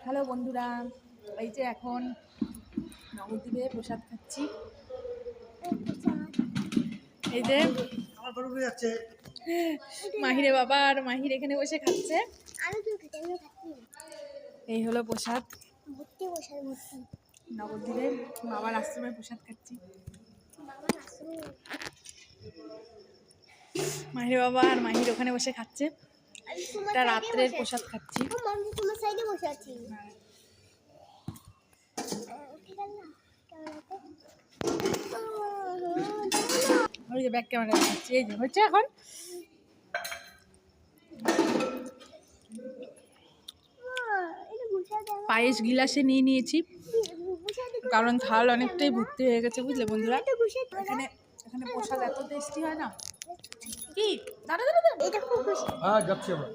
Hello বন্ধুরা, এই যে এখন নবদ্বীপে প্রসাদ খাচ্ছি। এই যে মাহিরে বাবা আর মাহির এখানে বসে খাচ্ছে। এই হলো প্রসাদ, নবদ্বীপে বাবার আশ্রমে প্রসাদ খাচ্ছি। মাহিরে বাবা আর মাহির ওখানে বসে খাচ্ছে। এটা রাত্রের প্রসাদ খাচ্ছি। ওই যে ব্যাক ক্যামেরা খাচ্ছি। এই যে হচ্ছে এখন পায়েস গিলাসে নিয়ে নিয়েছি, কারণ থাল অনেকটাই ভর্তি হয়ে গেছে, বুঝলে বন্ধুরা। এখানে এখানে প্রসাদ এত টেস্টি হয় না কি। দাঁড়া দাঁড়া দাঁড়া, হ্যাঁ যাচ্ছি আমরা।